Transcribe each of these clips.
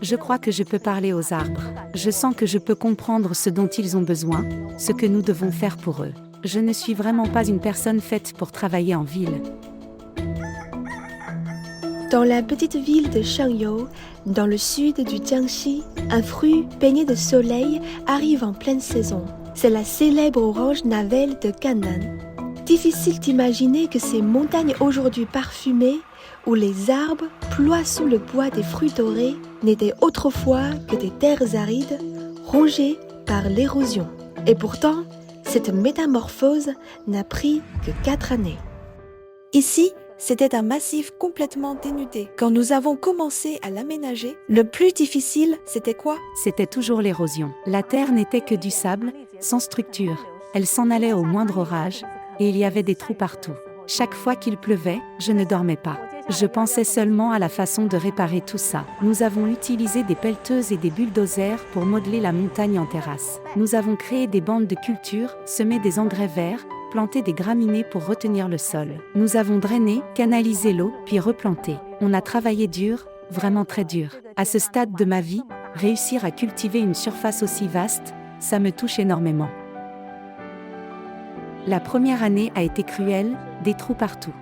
Je crois que je peux parler aux arbres. Je sens que je peux comprendre ce dont ils ont besoin, ce que nous devons faire pour eux. Je ne suis vraiment pas une personne faite pour travailler en ville. Dans la petite ville de Shangyou, dans le sud du Jiangxi, un fruit baigné de soleil arrive en pleine saison. C'est la célèbre orange Navel de Canaan. Difficile d'imaginer que ces montagnes aujourd'hui parfumées, où les arbres ploient sous le poids des fruits dorés, n'étaient autrefois que des terres arides, rongées par l'érosion. Et pourtant, cette métamorphose n'a pris que 4 années. Ici, c'était un massif complètement dénudé. Quand nous avons commencé à l'aménager, le plus difficile, c'était quoi? C'était toujours l'érosion. La terre n'était que du sable, sans structure. Elle s'en allait au moindre orage, et il y avait des trous partout. Chaque fois qu'il pleuvait, je ne dormais pas. Je pensais seulement à la façon de réparer tout ça. Nous avons utilisé des pelleteuses et des bulldozers pour modeler la montagne en terrasse. Nous avons créé des bandes de culture, semé des engrais verts, planté des graminées pour retenir le sol. Nous avons drainé, canalisé l'eau, puis replanté. On a travaillé dur, vraiment très dur. À ce stade de ma vie, réussir à cultiver une surface aussi vaste, ça me touche énormément. La première année a été cruelle, des trous partout.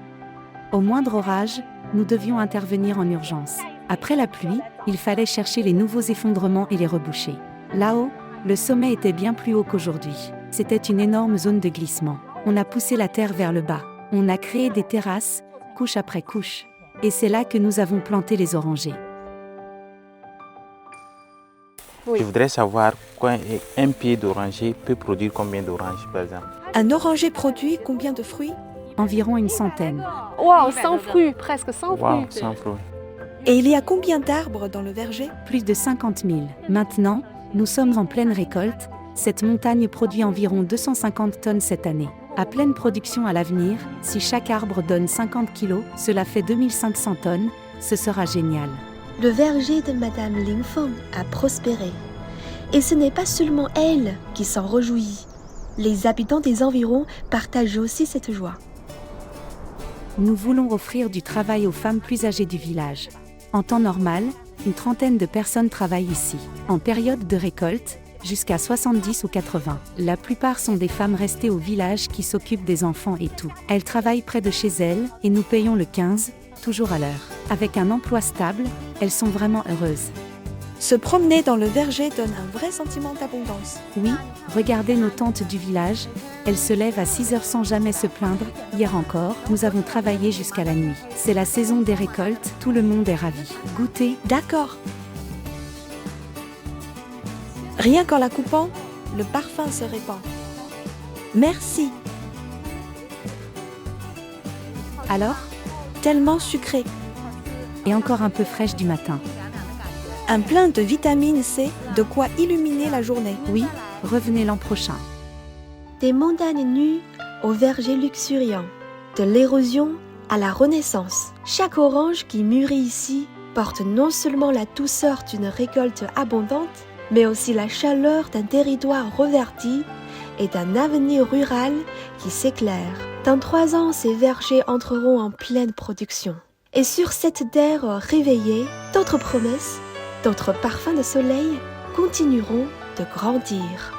Au moindre orage, nous devions intervenir en urgence. Après la pluie, il fallait chercher les nouveaux effondrements et les reboucher. Là-haut, le sommet était bien plus haut qu'aujourd'hui. C'était une énorme zone de glissement. On a poussé la terre vers le bas. On a créé des terrasses, couche après couche. Et c'est là que nous avons planté les orangers. Je voudrais savoir un pied d'oranger peut produire combien d'oranges, par exemple. Un oranger produit combien de fruits? Environ une centaine. Waouh, 100 fruits, presque 100 fruits. Wow, 100 fruits. Et il y a combien d'arbres dans le verger? Plus de 50 000. Maintenant, nous sommes en pleine récolte. Cette montagne produit environ 250 tonnes cette année. À pleine production à l'avenir, si chaque arbre donne 50 kilos, cela fait 2500 tonnes, ce sera génial. Le verger de Madame Lingfeng a prospéré. Et ce n'est pas seulement elle qui s'en réjouit. Les habitants des environs partagent aussi cette joie. Nous voulons offrir du travail aux femmes plus âgées du village. En temps normal, une trentaine de personnes travaillent ici. En période de récolte, jusqu'à 70 ou 80. La plupart sont des femmes restées au village qui s'occupent des enfants et tout. Elles travaillent près de chez elles et nous payons le 15, toujours à l'heure. Avec un emploi stable, elles sont vraiment heureuses. Se promener dans le verger donne un vrai sentiment d'abondance. Oui, regardez nos tantes du village. Elles se lèvent à 6 heures sans jamais se plaindre. Hier encore, nous avons travaillé jusqu'à la nuit. C'est la saison des récoltes, tout le monde est ravi. Goûtez. D'accord. Rien qu'en la coupant, le parfum se répand. Merci. Alors? Tellement sucré. Et encore un peu fraîche du matin. Un plein de vitamine C, de quoi illuminer la journée. Oui, revenez l'an prochain. Des montagnes nues au verger luxuriant, de l'érosion à la renaissance. Chaque orange qui mûrit ici porte non seulement la douceur d'une récolte abondante, mais aussi la chaleur d'un territoire reverti et d'un avenir rural qui s'éclaire. Dans 3 ans, ces vergers entreront en pleine production. Et sur cette terre réveillée, d'autres promesses, d'autres parfums de soleil continueront de grandir.